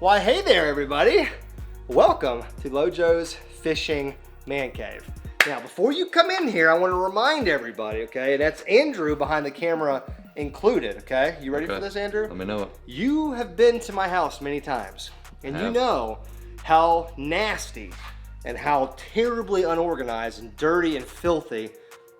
Why, hey there, everybody. Welcome to LOJO's Fishing Man Cave. Now, before you come in here, I want to remind everybody, okay, and that's Andrew behind the camera included, okay? You ready for this, Andrew? Let me know it. You have been to my house many times, and you know how nasty and how terribly unorganized and dirty and filthy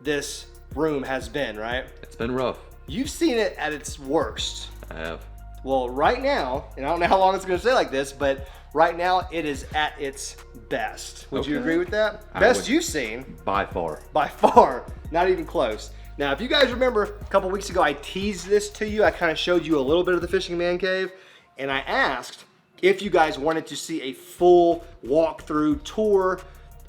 this room has been, right? It's been rough. You've seen it at its worst. I have. Well, right now, and I don't know how long it's going to stay like this, but right now it is at its best. Would you agree with that? Best you've seen? By far. By far. Not even close. Now, if you guys remember, a couple weeks ago, I teased this to you. I kind of showed you a little bit of the Fishing Man Cave, and I asked if you guys wanted to see a full walkthrough tour,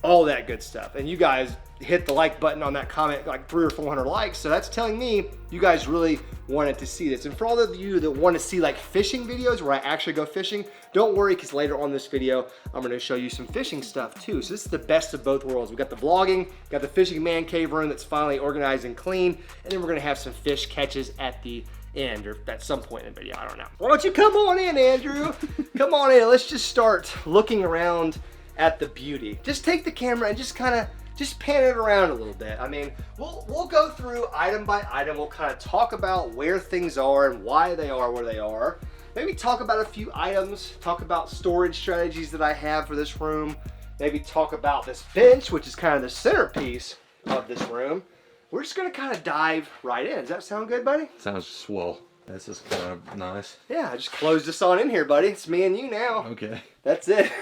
all that good stuff. And you guys hit the like button on that comment, like 300 or 400 likes. So that's telling me you guys really wanted to see this. And for all of you that want to see like fishing videos where I actually go fishing, don't worry, because later on this video, I'm going to show you some fishing stuff too. So this is the best of both worlds. We got the vlogging, got the Fishing Man Cave room that's finally organized and clean, and then we're going to have some fish catches at the end, or at some point in the video, I don't know. Why don't you come on in, Andrew? Come on in. Let's just start looking around at the beauty. Just take the camera and just pan it around a little bit. I mean, we'll go through item by item. We'll kind of talk about where things are and why they are where they are. Maybe talk about a few items, talk about storage strategies that I have for this room. Maybe talk about this bench, which is kind of the centerpiece of this room. We're just gonna kind of dive right in. Does that sound good, buddy? Sounds swell. This is kind of nice. Yeah, I just closed this on in here, buddy. It's me and you now. Okay. That's it.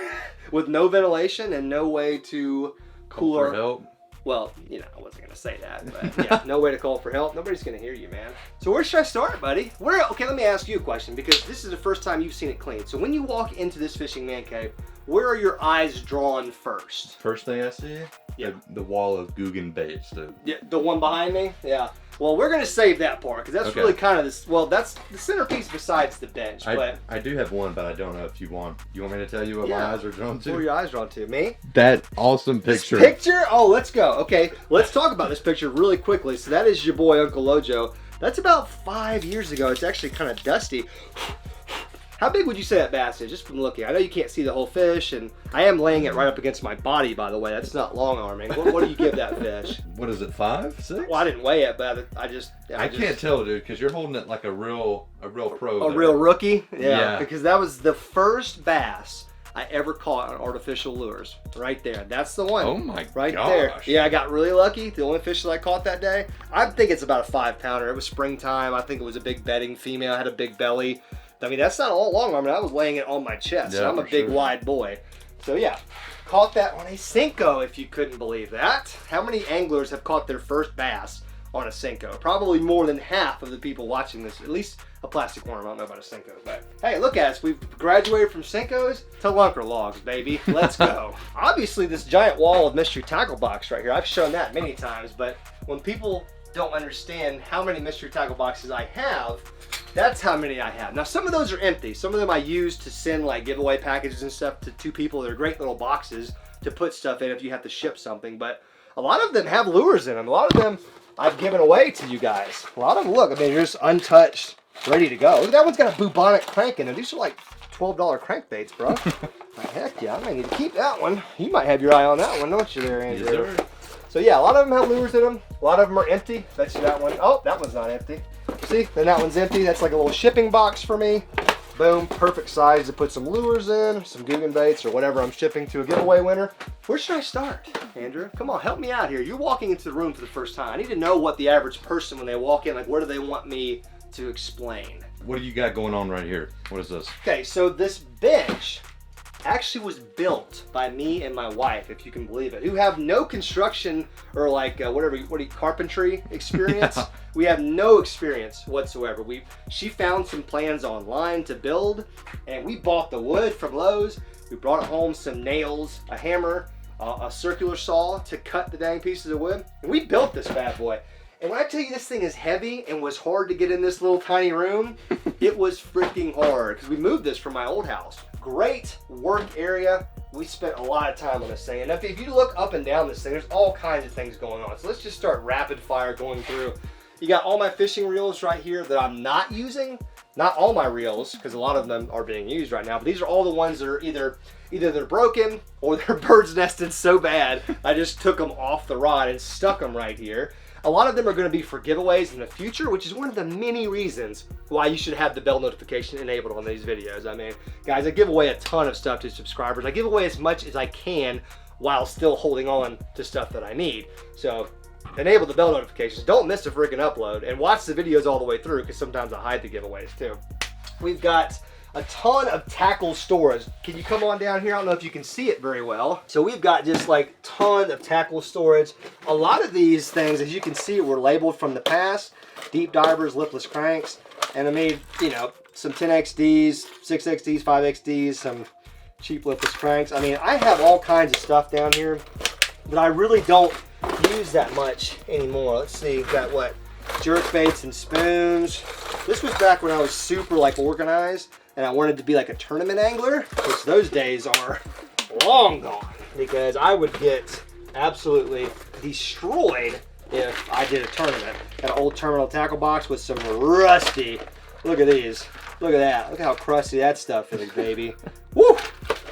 With no ventilation and no way to cool for help. Well, you know, I wasn't gonna say that, but yeah, no way to call for help. Nobody's gonna hear you, man. So where should I start, buddy? Okay, let me ask you a question, because this is the first time you've seen it clean. So when you walk into this Fishing Man Cave, where are your eyes drawn first? First thing I see, the wall of Guggen baits. Yeah, the one behind me? Yeah. Well, we're gonna save that part, because that's really kind of this. Well, that's the centerpiece besides the bench. But I do have one, but I don't know if you want. You want me to tell you what my eyes are drawn to? Where are your eyes drawn to? Me? That awesome picture. This picture? Oh, let's go. Okay, let's talk about this picture really quickly. So that is your boy Uncle LOJO. That's about 5 years ago. It's actually kind of dusty. How big would you say that bass is, just from looking? I know you can't see the whole fish, and I am laying it right up against my body, by the way. That's not long arming. What do you give that fish? What is it, 5, 6? Well, I didn't weigh it, but I can't tell, dude, because you're holding it like a real pro. A real rookie? Yeah, because that was the first bass I ever caught on artificial lures. Right there. That's the one. Oh my right gosh. There. Yeah, I got really lucky. The only fish that I caught that day, I think it's about a 5-pounder. It was springtime. I think it was a big bedding female. Had a big belly. I mean, that's not all long arm. I was laying it on my chest. Yeah, so I'm a big, wide boy. So yeah, caught that on a Senko, if you couldn't believe that. How many anglers have caught their first bass on a Senko? Probably more than half of the people watching this, at least a plastic worm. I don't know about a Senko, but hey, look at us. We've graduated from Senkos to lunker logs, baby. Let's go. Obviously, this giant wall of mystery tackle box right here, I've shown that many times, but when people don't understand how many mystery tackle boxes I have, that's how many I have. Now, some of those are empty. Some of them I use to send like giveaway packages and stuff to 2 people. They're great little boxes to put stuff in if you have to ship something, but a lot of them have lures in them. A lot of them I've given away to you guys. A lot of them, look, I mean, they're just untouched, ready to go. Look, that one's got a bubonic crank in it. These are like $12 crankbaits, bro. Heck yeah, I may need to keep that one. You might have your eye on that one, don't you there, Andrew? Yes, sir. So yeah, a lot of them have lures in them. A lot of them are empty. Bet you that one. Oh, that one's not empty. See, then that one's empty. That's like a little shipping box for me. Boom, perfect size to put some lures in, some Guggen baits, or whatever I'm shipping to a giveaway winner. Where should I start, Andrew? Come on, help me out here. You're walking into the room for the first time. I need to know what the average person, when they walk in, like, where do they want me to explain? What do you got going on right here? What is this? Okay, so this bench actually was built by me and my wife, if you can believe it, who have no construction or like carpentry experience. Yeah. We have no experience whatsoever. She found some plans online to build, and we bought the wood from Lowe's. We brought home some nails, a hammer, a circular saw to cut the dang pieces of wood, and we built this bad boy. And when I tell you this thing is heavy and was hard to get in this little tiny room, it was freaking hard, because we moved this from my old house. Great work area. We spent a lot of time on this thing. And if you look up and down this thing, there's all kinds of things going on. So let's just start rapid fire going through. You got all my fishing reels right here that I'm not using. not all my reels, because a lot of them are being used right now, but these are all the ones that are either they're broken or they're bird's nested so bad I just took them off the rod and stuck them right here. A lot of them are going to be for giveaways in the future, which is one of the many reasons why you should have the bell notification enabled on these videos. I mean, guys, I give away a ton of stuff to subscribers. I give away as much as I can while still holding on to stuff that I need. So enable the bell notifications. Don't miss a freaking upload, and watch the videos all the way through, because sometimes I hide the giveaways too. We've got a ton of tackle storage. Can you come on down here? I don't know if you can see it very well. So we've got just like ton of tackle storage. A lot of these things, as you can see, were labeled from the past. Deep divers, lipless cranks, and I made, you know, some 10XDs, 6XDs, 5XDs, some cheap lipless cranks. I mean, I have all kinds of stuff down here that I really don't use that much anymore. Let's see, we've got what? Jerk baits and spoons. This was back when I was super like organized and I wanted to be like a tournament angler, which those days are long gone, because I would get absolutely destroyed if I did a tournament. Got an old terminal tackle box with some rusty, look at these, look at that, look how crusty that stuff is, baby. Woo!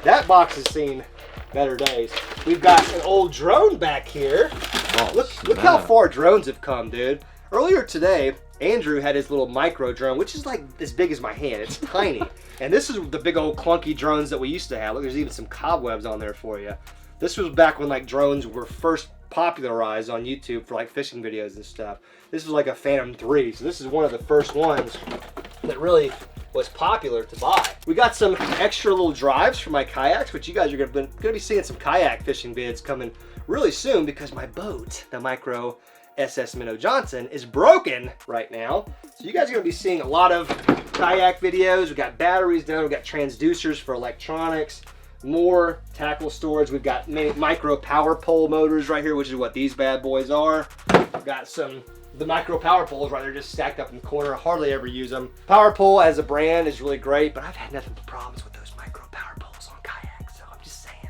That box has seen better days. We've got an old drone back here. Oh, look how far drones have come, dude. Earlier today, Andrew had his little micro drone, which is like as big as my hand. It's tiny. And this is the big old clunky drones that we used to have. Look, there's even some cobwebs on there for you. This was back when like drones were first popularized on YouTube for like fishing videos and stuff. This was like a Phantom 3, so this is one of the first ones that really was popular to buy. We got some extra little drives for my kayaks, which you guys are gonna be seeing some kayak fishing vids coming really soon, because my boat, the Micro SS Minnow Johnson, is broken right now. So you guys are gonna be seeing a lot of kayak videos. We got batteries down, we got transducers for electronics, more tackle storage. We've got micro power pole motors right here, which is what these bad boys are. We've got the micro power poles right there just stacked up in the corner. I hardly ever use them. Power pole as a brand is really great, but I've had nothing but problems with those micro power poles on kayaks, so I'm just saying.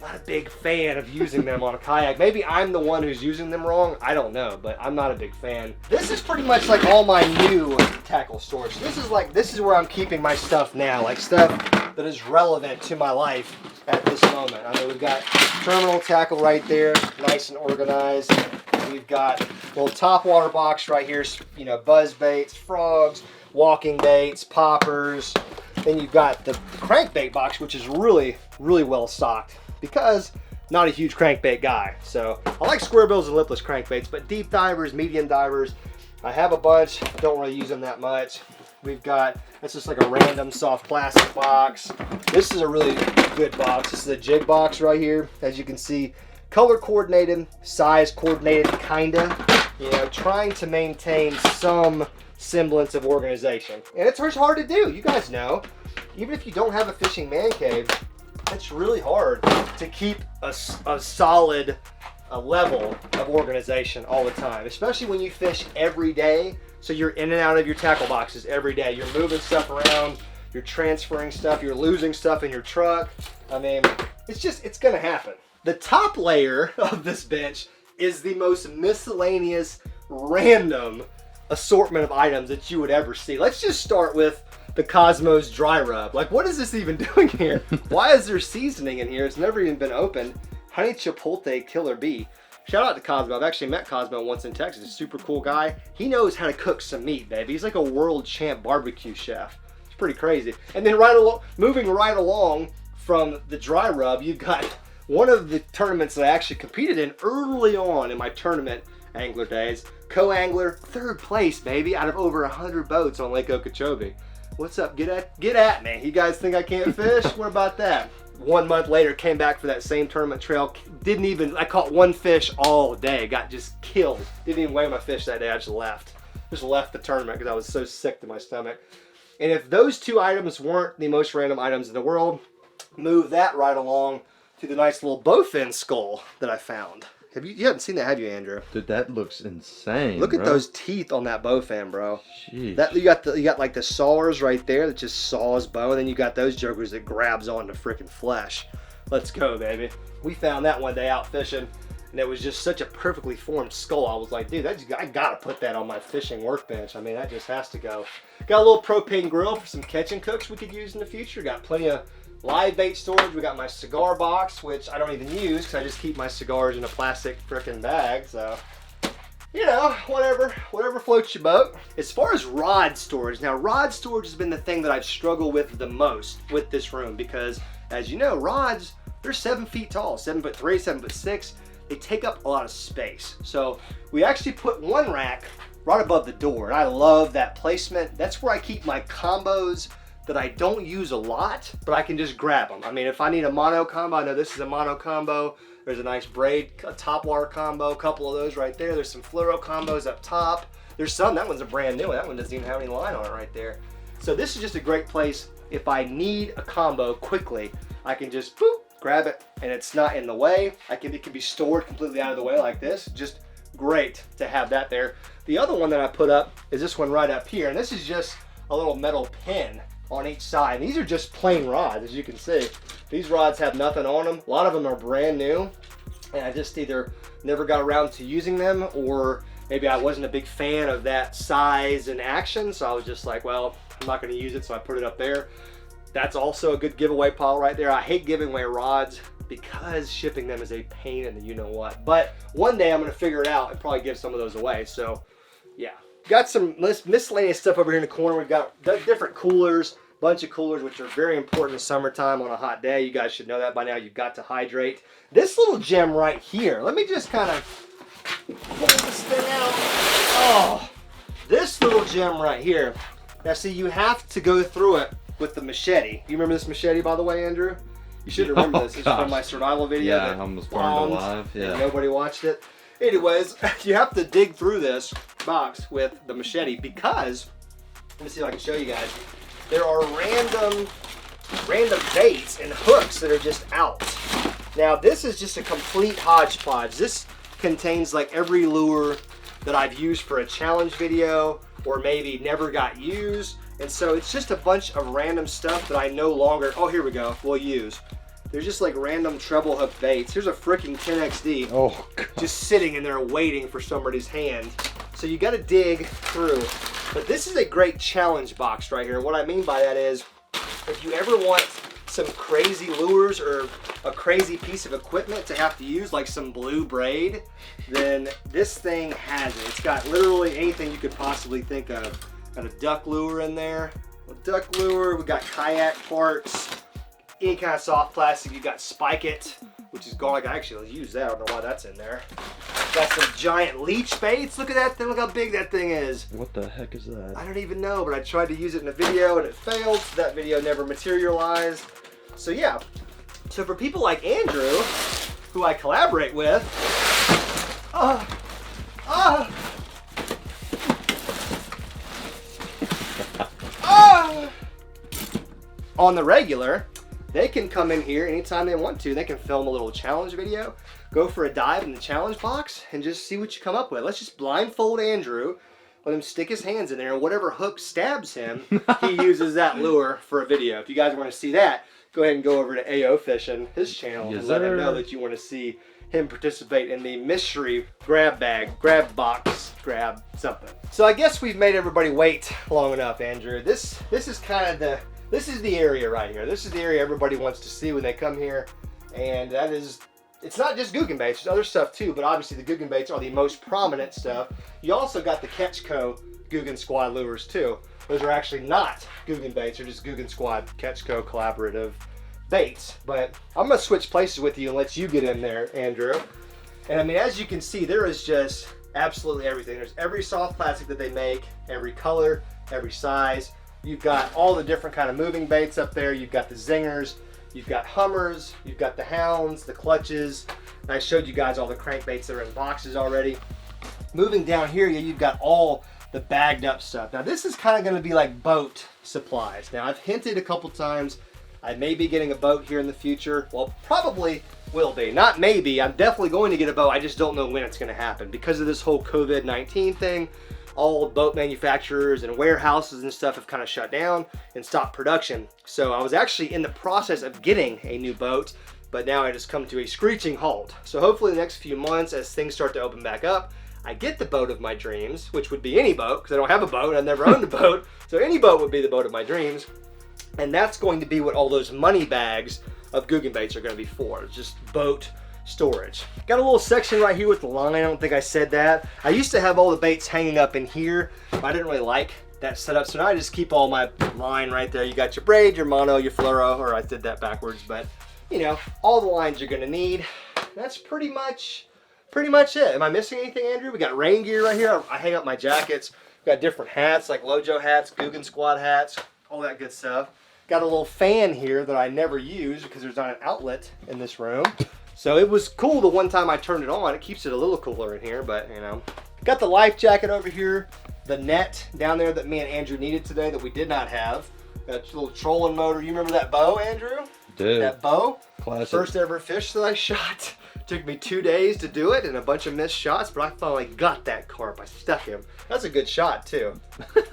Not a big fan of using them on a kayak. Maybe I'm the one who's using them wrong, I don't know, but I'm not a big fan. This is pretty much like all my new tackle storage. This is where I'm keeping my stuff now, like stuff that is relevant to my life at this moment. I mean, we've got terminal tackle right there, nice and organized. We've got a little top water box right here, you know, buzz baits, frogs, walking baits, poppers. Then you've got the crankbait box, which is really, really well stocked, because not a huge crankbait guy. So I like square bills and lipless crankbaits, but deep divers, medium divers, I have a bunch, don't really use them that much. We've got, that's just like a random soft plastic box. This is a really good box. This is a Jig Box right here. As you can see, color coordinated, size coordinated, kinda. You know, trying to maintain some semblance of organization. And it's hard to do, you guys know. Even if you don't have a fishing man cave, it's really hard to keep a solid level of organization all the time, especially when you fish every day. So you're in and out of your tackle boxes every day. You're moving stuff around, you're transferring stuff, you're losing stuff in your truck. I mean, it's gonna happen. The top layer of this bench is the most miscellaneous, random assortment of items that you would ever see. Let's just start with the Cosmos dry rub. Like, what is this even doing here? Why is there seasoning in here? It's never even been opened. Honey Chipotle Killer Bee. Shout out to Cosmo. I've actually met Cosmo once in Texas. He's a super cool guy. He knows how to cook some meat, baby. He's like a world champ barbecue chef. It's pretty crazy. And then moving right along from the dry rub, you've got one of the tournaments that I actually competed in early on in my tournament angler days. Co-angler, 3rd place, baby, out of over 100 boats on Lake Okeechobee. What's up? Get at me. You guys think I can't fish? What about that? 1 month later, came back for that same tournament trail. I caught 1 fish all day. Got just killed. Didn't even weigh my fish that day. I just left. Just left the tournament because I was so sick to my stomach. And if those 2 items weren't the most random items in the world, move that right along to the nice little bowfin skull that I found. You haven't seen that, have you, Andrew? Dude, that looks insane. Look at those teeth on that bowfin, bro. Jeez. That you got like the sawers right there that just saws bow, and then you got those jokers that grabs onto freaking flesh. Let's go, baby. We found that one day out fishing, and it was just such a perfectly formed skull. I was like, dude, I gotta put that on my fishing workbench. I mean, that just has to go. Got a little propane grill for some catch and cooks we could use in the future. Got plenty of live bait storage. We got my cigar box, which I don't even use because I just keep my cigars in a plastic frickin' bag. So, you know, whatever floats your boat. As far as rod storage, now rod storage has been the thing that I've struggled with the most with this room because, as you know, rods, they're 7 feet tall, 7'3", 7'6". They take up a lot of space. So we actually put one rack right above the door, and I love that placement. That's where I keep my combos that I don't use a lot, but I can just grab them. I mean, if I need a mono combo, I know this is a mono combo. There's a nice braid, a top water combo, a couple of those right there. There's some fluoro combos up top. There's some, that one's a brand new one. That one doesn't even have any line on it right there. So this is just a great place. If I need a combo quickly, I can just boop, grab it, and it's not in the way. It can be stored completely out of the way like this. Just great to have that there. The other one that I put up is this one right up here, and this is just a little metal pin on each side. And these are just plain rods, as you can see. These rods have nothing on them. A lot of them are brand new, and I just either never got around to using them, or maybe I wasn't a big fan of that size and action, so I was just like, well, I'm not going to use it, so I put it up there. That's also a good giveaway pile right there. I hate giving away rods because shipping them is a pain in the you-know-what. But one day I'm going to figure it out and probably give some of those away. So, yeah. Got some miscellaneous stuff over here in the corner. We've got different coolers, bunch of coolers, which are very important in summertime on a hot day. You guys should know that by now. You've got to hydrate. This little gem right here, let me just kind of pull this thing out. Oh, this little gem right here. Now, see, you have to go through it with the machete. You remember this machete, by the way, Andrew? You should remember this. It's from my survival video. Yeah, I almost burned alive. Yeah. Nobody watched it. Anyways, you have to dig through this box with the machete because, let me see if I can show you guys. There are random baits and hooks that are just out. Now, this is just a complete hodgepodge. This contains like every lure that I've used for a challenge video or maybe never got used. And so it's just a bunch of random stuff that I no longer, oh, here we go, we'll use. There's just like random treble hook baits. Here's a freaking 10XD. Oh, God. Just sitting in there waiting for somebody's hand. So you gotta dig through. But this is a great challenge box right here. What I mean by that is, if you ever want some crazy lures or a crazy piece of equipment to have to use, like some blue braid, then this thing has it. It's got literally anything you could possibly think of. Got a duck lure in there, a duck lure. We got kayak parts, any kind of soft plastic. You got Spike It, which is garlic. Actually, let's use that. I don't know why that's in there. Got some giant leech baits. Look at that thing. Look how big that thing is. What the heck is that? I don't even know, but I tried to use it in a video and it failed. So that video never materialized. So yeah. So for people like Andrew, who I collaborate with, on the regular, they can come in here anytime they want to. They can film a little challenge video, go for a dive in the challenge box, and just see what you come up with. Let's just blindfold Andrew, let him stick his hands in there, and whatever hook stabs him, he uses that lure for a video. If you guys want to see that, go ahead and go over to AO Fishing, his channel, and let him know that you want to see him participate in the mystery grab bag, grab box, grab something. So I guess we've made everybody wait long enough, Andrew. This is kind of the, this is the area right here. This is the area everybody wants to see when they come here. And that is, it's not just Googan baits, there's other stuff too, but obviously the Googan baits are the most prominent stuff. You also got the Catch Co. Googan Squad lures too. Those are actually not Googan baits, they're just Googan Squad Catch Co. collaborative baits. But I'm gonna switch places with you and let you get in there, Andrew. And I mean, as you can see, there is just absolutely everything. There's every soft plastic that they make, every color, every size. You've got all the different kind of moving baits up there. You've got the zingers, you've got hummers, you've got the hounds, the clutches. And I showed you guys all the crankbaits that are in boxes already. Moving down here, you've got all the bagged up stuff. Now this is kind of going to be like boat supplies. Now I've hinted a couple times I may be getting a boat here in the future. Well, probably will be. Not maybe, I'm definitely going to get a boat. I just don't know when it's going to happen. Because of this whole COVID-19 thing, all boat manufacturers and warehouses and stuff have kind of shut down and stopped production. So I was actually in the process of getting a new boat, but now I just come to a screeching halt. So hopefully the next few months, as things start to open back up, I get the boat of my dreams, which would be any boat, because I don't have a boat, I've never owned a boat, so any boat would be the boat of my dreams. And that's going to be what all those money bags of Guggen baits are going to be for, just boat storage. Got a little section right here with the line. I don't think I said that. I used to have all the baits hanging up in here, but I didn't really like that setup, so now I just keep all my line right there. You got your braid, your mono, your fluoro, or I did that backwards, but you know, all the lines you're gonna need. That's pretty much it. Am I missing anything, Andrew? We got rain gear right here. I hang up my jackets. We got different hats like LOJO hats, Guggen Squad hats, all that good stuff. Got a little fan here that I never use because there's not an outlet in this room. So it was cool the one time I turned it on. It keeps it a little cooler in here, but you know. Got the life jacket over here. The net down there that me and Andrew needed today that we did not have. Got a little trolling motor. You remember that bow, Andrew? Dude. That bow? Classic. First ever fish that I shot. Took me 2 days to do it and a bunch of missed shots, but I finally got that carp. I stuck him. That's a good shot too.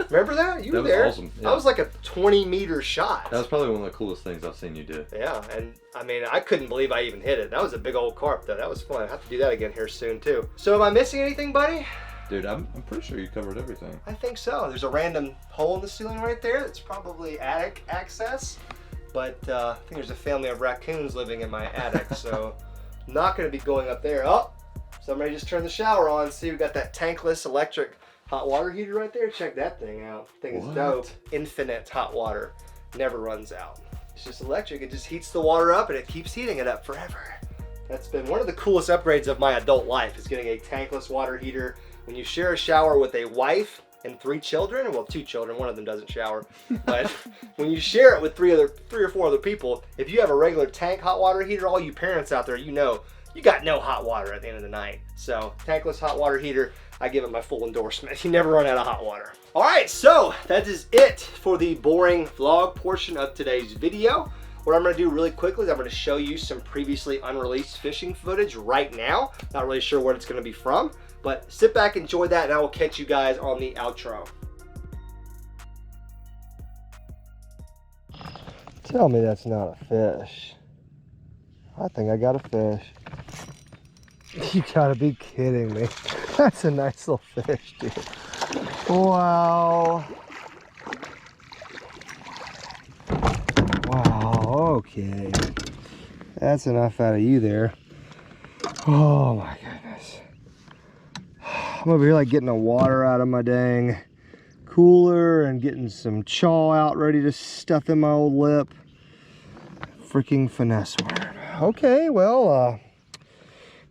Remember that? You were there. That was awesome. Yeah. That was like a 20-meter shot. That was probably one of the coolest things I've seen you do. Yeah, and I mean, I couldn't believe I even hit it. That was a big old carp though. That was fun. I have to do that again here soon too. So am I missing anything, buddy? Dude, I'm pretty sure you covered everything. I think so. There's a random hole in the ceiling right there. It's probably attic access, but I think there's a family of raccoons living in my attic, so not going to be going up there. Oh, somebody just turned the shower on. See, we got that tankless electric hot water heater right there. Check that thing out. Thing is dope. Infinite hot water. Never runs out. It's just electric. It just heats the water up and it keeps heating it up forever. That's been one of the coolest upgrades of my adult life, is getting a tankless water heater. When you share a shower with a wife and 3 children, well, 2 children, one of them doesn't shower, but when you share it with 3 or 4 other people, if you have a regular tank hot water heater, all you parents out there, you know, you got no hot water at the end of the night. So tankless hot water heater, I give it my full endorsement. You never run out of hot water. All right, so that is it for the boring vlog portion of today's video. What I'm going to do really quickly is I'm going to show you some previously unreleased fishing footage right now. Not really sure what it's going to be from, but sit back, enjoy that, and I will catch you guys on the outro. Tell me that's not a fish. I think I got a fish. You gotta be kidding me. That's a nice little fish, dude. Wow. Wow, okay. That's enough out of you there. Oh my goodness. I'm over here like getting the water out of my dang cooler and getting some chaw out ready to stuff in my old lip. Freaking finesse worm. Okay, well,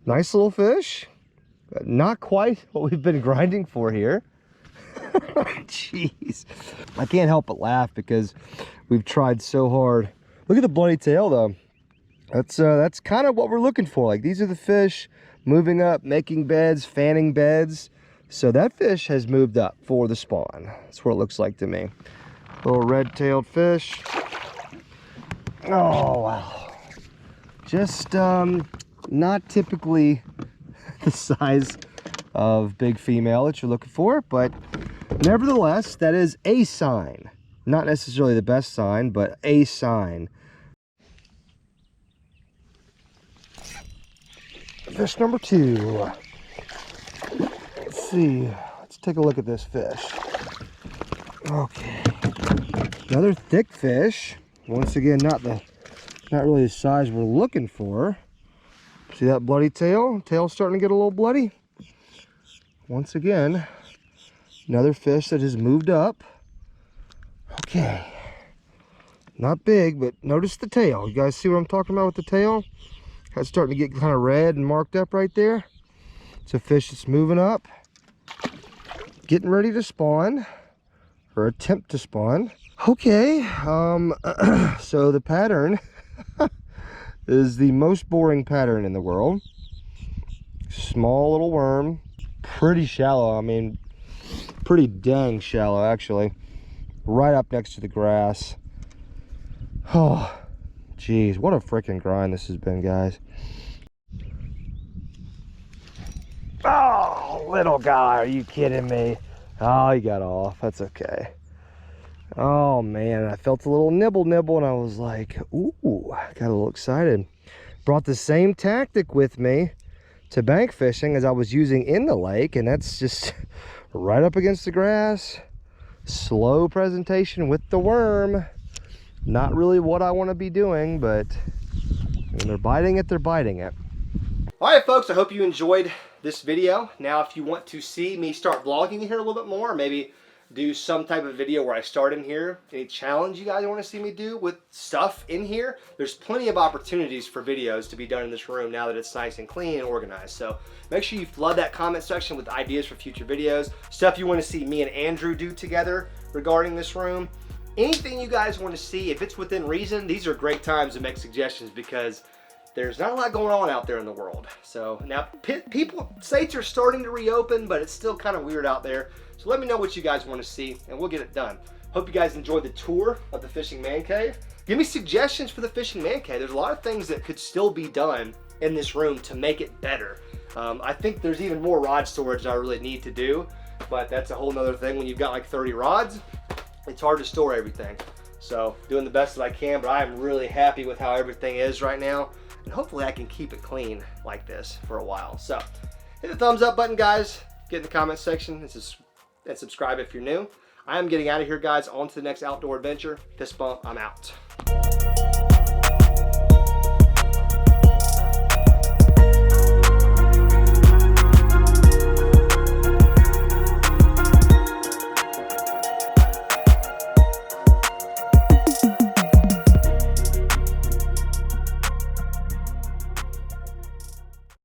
nice little fish. Not quite what we've been grinding for here. Jeez. I can't help but laugh because we've tried so hard. Look at the bloody tail though. That's kind of what we're looking for. Like, these are the fish moving up, making beds, fanning beds. So that fish has moved up for the spawn. That's what it looks like to me. Little red-tailed fish. Oh, wow. Just not typically the size of big female that you're looking for, but nevertheless, that is a sign. Not necessarily the best sign, but a sign. Fish number 2. Let's see. Let's take a look at this fish. Okay. Another thick fish. Once again, not really the size we're looking for. See that bloody tail? Tail's starting to get a little bloody. Once again, another fish that has moved up. Okay. Not big, but notice the tail. You guys see what I'm talking about with the tail? It's starting to get kind of red and marked up right there. It's a fish that's moving up, getting ready to spawn, or attempt to spawn. Okay, so the pattern is the most boring pattern in the world. Small little worm, pretty shallow. I mean, pretty dang shallow actually. Right up next to the grass. Oh, geez, what a freaking grind this has been, guys. Oh, little guy, are you kidding me? Oh, he got off. That's okay. Oh man, I felt a little nibble and I was like, ooh, I got a little excited. brought the same tactic with me to bank fishing as I was using in the lake, and that's just right up against the grass, slow presentation with the worm. Not really what I want to be doing, but when they're biting it, they're biting it. All right, folks, I hope you enjoyed this video. Now, if you want to see me start vlogging here a little bit more, maybe do some type of video where I start in here, any challenge you guys want to see me do with stuff in here, there's plenty of opportunities for videos to be done in this room now that it's nice and clean and organized. So make sure you flood that comment section with ideas for future videos, stuff you want to see me and Andrew do together regarding this room. Anything you guys want to see, if it's within reason, these are great times to make suggestions because there's not a lot going on out there in the world. So now states are starting to reopen, but it's still kind of weird out there. So let me know what you guys want to see and we'll get it done. Hope you guys enjoyed the tour of the Fishing Man Cave. Give me suggestions for the Fishing Man Cave. There's a lot of things that could still be done in this room to make it better. I think there's even more rod storage I really need to do, but that's a whole nother thing. When you've got like 30 rods, it's hard to store everything. So doing the best that I can, but I am really happy with how everything is right now. And hopefully I can keep it clean like this for a while. So hit the thumbs up button, guys. Get in the comment section and subscribe if you're new. I am getting out of here, guys. On to the next outdoor adventure. Fist bump, I'm out.